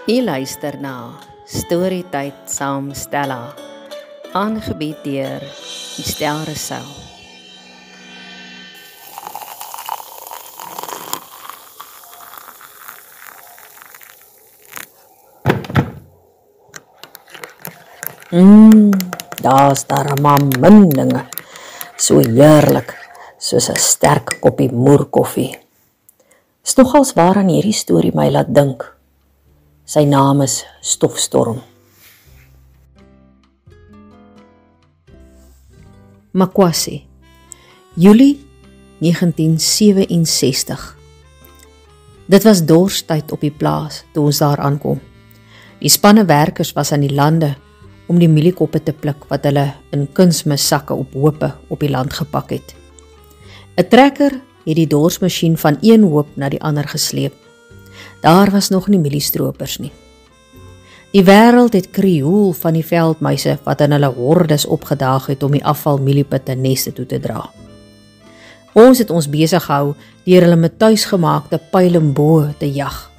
U luister na Storytyd saam Stella, aangebied deur Estel Rousseau. Daar's daar maar min dinge, so heerlik, soos 'n sterk koppie moerkoffie. Is nogals waaraan hierdie storie my laat dink. Sy naam is Stofstorm. Makwasi, Julie 1967. Dit was dorstyd op die plaas toe ons daar aankom. Die spanne werkers was aan die lande om die mieliekoppe te pluk wat hulle in kunsmissakke op hoope op die land gepak het. 'n trekker het die dorsmasjien van een hoop na die ander gesleep. Daar was nog nie mieliestroopers nie. Die wêreld het krioel van die veldmuise wat in hulle hordes opgedaag het om die afval mieliepitte neste toe te dra. Ons het ons besig gehou deur hulle met tuisgemaakte pyl en boë te jag.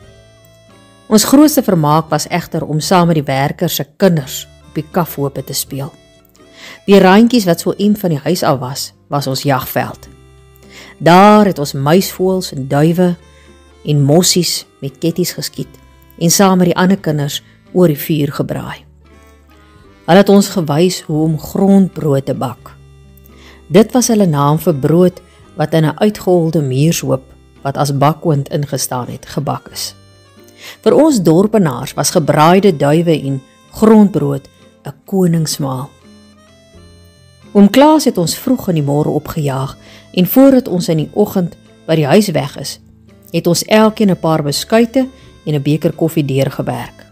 Ons grootste vermaak was egter om saam met die werkers se kinders op die kafhope te speel. Die randjies wat so een van die huis af was ons jagveld. Daar het ons muisvoëls en duwe en mossies met ketties geskiet en saam met die ander kinders oor die vuur gebraai. Hulle het ons gewys hoe om grondbrood te bak. Dit was hulle naam vir brood wat in 'n uitgeholde muurshoop wat as bakoond ingestaan het, gebak is. Vir ons dorpenaars was gebraaide duwe en grondbrood 'n koningsmaal. Oom Klaas het ons vroeg in die môre opgejaag en voordat ons in die oggend by die huis weg is, het ons elkeen 'n paar beskuite en 'n beker koffie deurgewerk.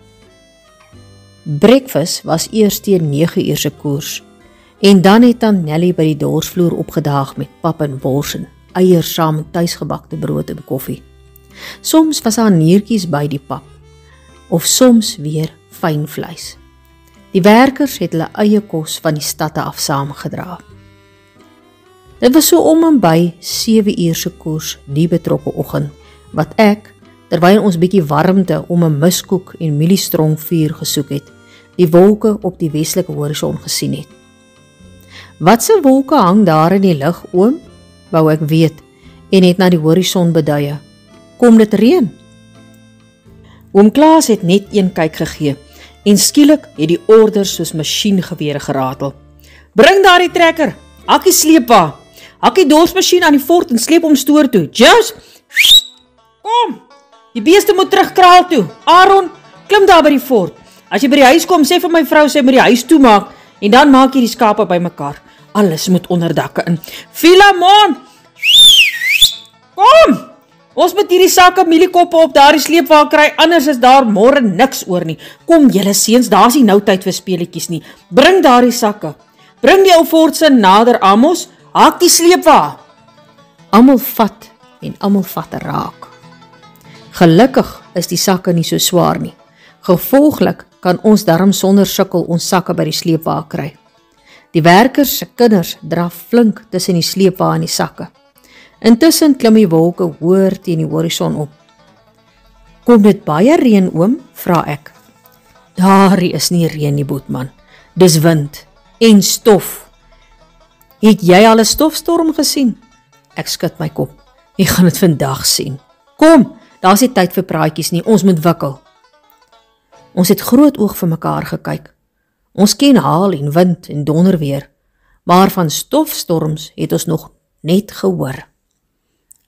Breakfast was eers teen 9 uur se koers en dan het dan Nelly by die dorsvloer opgedaag met pap en wors en eiers saam met tuisgebakte brood en koffie. Soms was daar niertjies by die pap of soms weer fyn vleis. Die werkers het hulle eie kos van die stadte af saamgedra. Dit was so om en by 7 uur se koers die betrokke oggend, wat ek, terwyl ons bietjie warmte om 'n miskoek en mieliestrong vuur gesoek het, die wolke op die westelike horison gesien het. Wat se wolke hang daar in die lug, oom? Wou ek weet, en het na die horison beduie. Kom dit reën? Oom Klaas het net een kyk gegee, en skielik het die orders soos masjiengewere geratel. Bring daar die trekker, hakkie sleepwa, hakkie dorsmasjien aan die fort en sleep hom stoor toe. Just, kom, die beeste moet terug kraal toe. Aaron, klim daar by die fort. As jy by die huis kom, sê vir my vrou sy moet die huis toemaak, en dan maak jy die skape by mekaar. Alles moet onder dakke in. Filamon, kom! Ons moet hierdie sakke mieliekoppe op daardie sleepwa kry, anders is daar môre niks oor nie. Kom julle seuns, daar's nie nou tyd vir speletjies nie. Bring daardie sakke. Bring die ou fortse nader, Amos. Haak die sleepwa. Almal vat en almal vat raak. Gelukkig is die sakke nie so swaar nie. Gevolglik kan ons darm sonder sukkel ons sakke by die sleepwa kry. Die werkers se kinders dra flink tussen die sleepwa en die sakke. Intussen klim die wolke hoër teen die horison op. Kom dit baie reën, oom? Vra ek. Daar is nie reën nie, boetman. Dis wind en stof. Het jy al 'n stofstorm gesien? Ek skud my kop. Jy gaan dit vandag sien. Kom, daar's nie tyd vir praatjies nie, ons moet wikkel. Ons het groot oog vir mekaar gekyk. Ons ken haal en wind en donderweer, maar van stofstorms het ons nog net gehoor.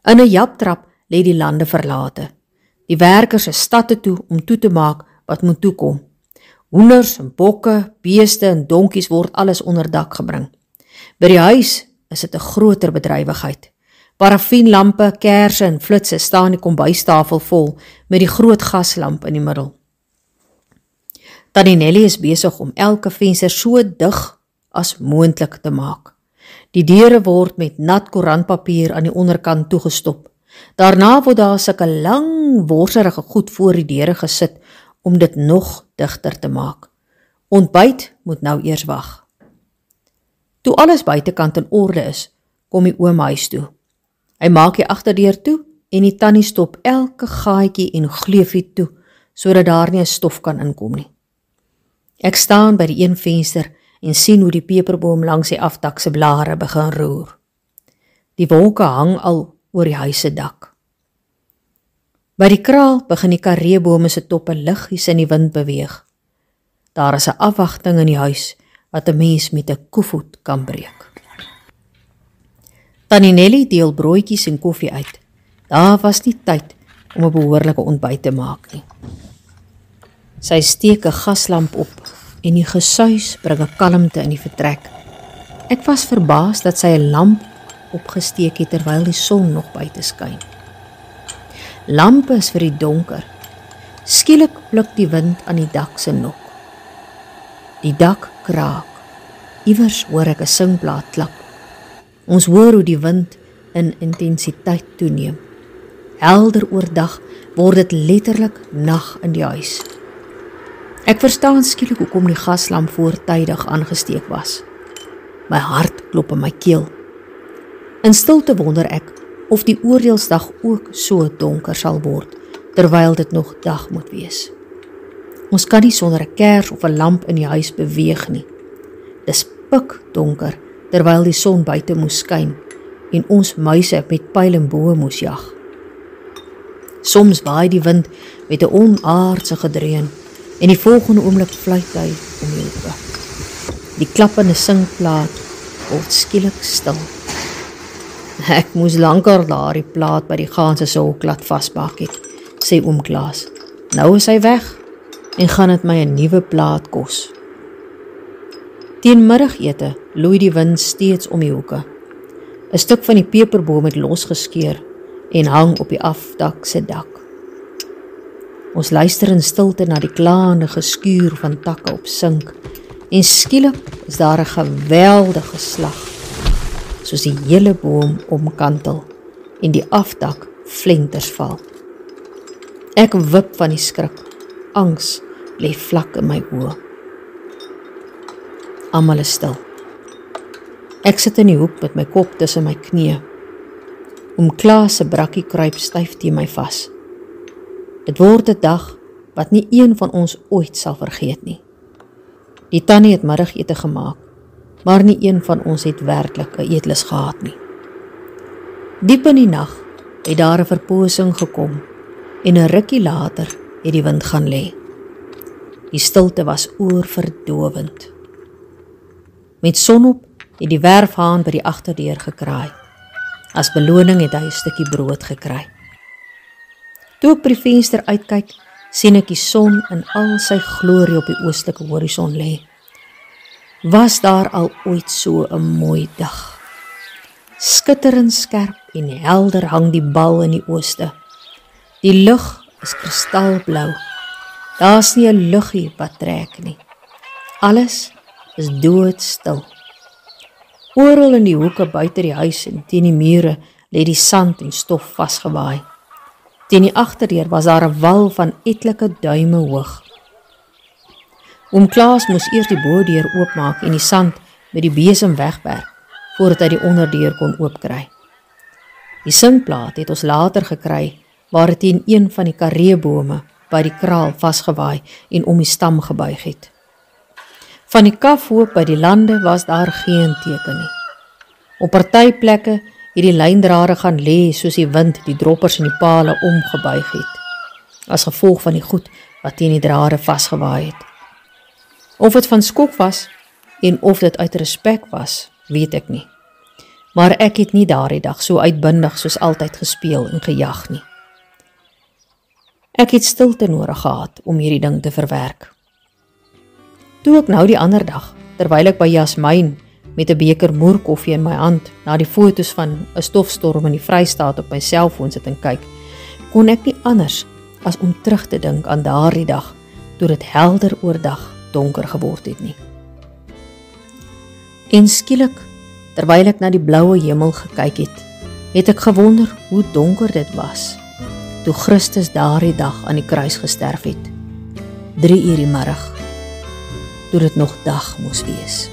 In 'n japtrap lê die lande verlate. Die werkers is stadte toe om toe te maak wat moet toekom. Hoenders en bokke, beeste en donkies word alles onder dak gebring. By die huis is dit 'n groter bedrywigheid. Parafienlampe, kersse en flitsse staan die kombuistafel vol met die groot gaslamp in die middel. Tannie Nelly is besig om elke venster so dig as moontlik te maak. Die deure word met nat koerantpapier aan die onderkant toegestop. Daarna word daar sulke lang, worserige goed voor die deure gesit om dit nog digter te maak. Ontbyt moet nou eers wag. Toe alles buitekant in orde is, kom die oom huis toe. Hy maak die agterdeur toe en die tannie stop elke gaatjie en gleufie toe, sodat daar nie 'n stof kan inkom nie. Ek staan by die een venster en sien hoe die peperboom langs die afdak se blare begin roer. Die wolke hang al oor die huis se dak. By die kraal begin die kareebome se toppe liggies in die wind beweeg. Daar is 'n afwagting in die huis wat 'n mens met 'n koevoet kan breek. Tannie Nelly deel broodjies en koffie uit. Daar was nie tyd om 'n behoorlike ontbyt te maak nie. Sy steek 'n gaslamp op en die gesuis bring 'n kalmte in die vertrek. Ek was verbaas dat sy 'n lamp opgesteek het terwyl die son nog buite skyn. Lampe is vir die donker. Skielik pluk die wind aan die dak se nok. Die dak kraak. Iewers hoor ek 'n singplaat klap. Ons hoor hoe die wind in intensiteit toeneem. Helder oordag word dit letterlik nag in die huis. Ek verstaan skielik hoekom die gaslamp voortydig aangesteek was. My hart klop in my keel. In stilte wonder ek of die oordeelsdag ook so donker sal word, terwyl dit nog dag moet wees. Ons kan nie sonder 'n kers of 'n lamp in die huis beweeg nie. Dis pikdonker, terwyl die son buite moes skyn en ons muise met pyl en boë moes jag. Soms waai die wind met 'n onaardse gedreun en die volgende oomblik fluit hy om die hoeke. Die klappende singplaat word skielik stil. Ek moes lankal daardie plaat by die ganse se hok laat vasmaak het, sê oom Klaas. Nou is hy weg en gaan dit my 'n nuwe plaat kos. Teen middagete loei die wind steeds om die hoeke. 'n Stuk van die peperboom het losgeskeur en hang op die afdak se dak. Ons luister in stilte na die klaande geskuur van takke op sink en skielik is daar 'n geweldige slag, soos die hele boom omkantel en die afdak flenters val. Ek wip van die skrik. Angs lê vlak in my oë. Almal is stil. Ek sit in die hoek met my kop tussen my knieë. Oom Klaas se brakkie kruip styf teen my vas. Dit word 'n dag wat nie een van ons ooit sal vergeet nie. Die tannie het middagete gemaak, maar nie een van ons het werklik 'n eetlus gehad nie. Diep in die nag het daar 'n verpoosing gekom en 'n rukkie later het die wind gaan lê. Die stilte was oorverdowend. Met sonop het die werfhaan by die agterdeur gekraai. As beloning het hy 'n stukkie brood gekry. Toe ek by die venster uitkyk, sien ek die son in al sy glorie op die oostelike horison lê. Was daar al ooit so 'n mooi dag? Skitterend skerp en helder hang die bal in die ooste. Die lug is kristalblou. Daar's nie 'n luggie wat trek nie. Alles is doodstil. Oral in die hoeke buite die huis en teen die mure lê die sand en stof vasgewaai. Teen die agterdeur was daar 'n wal van etlike duime hoog. Oom Klaas moes eers die bodeur oopmaak en die sand met die besem wegwerk voordat hy die onderdeur kon oopkry. Die singplaat het ons later gekry waar dit teen een van die kareebome by die kraal vasgewaai en om die stam gebuig het. Van die kafhoop by die lande was daar geen teken nie. Op party plekke het die lyndrade gaan lê soos die wind die droppers in die pale omgebuig het, as gevolg van die goed wat teen die drade vasgewaai het. Of dit van skok was en of dit uit respek was, weet ek nie. Maar ek het nie daardie dag so uitbundig soos altyd gespeel en gejag nie. Ek het stilte nodig gehad om hierdie ding te verwerk. Toe ek nou die ander dag, terwyl ek by Jasmyn met 'n beker moerkoffie in my hand na die foto's van 'n stofstorm in die Vrystaat op my selfoon sit en kyk, kon ek nie anders as om terug te dink aan daardie dag toe dit helder oordag donker geword het nie. En skielik, terwyl ek na die blaue hemel gekyk het ek gewonder hoe donker dit was toe Christus daardie dag aan die kruis gesterf het, 3 uur die middag, toe dit nog dag moes wees.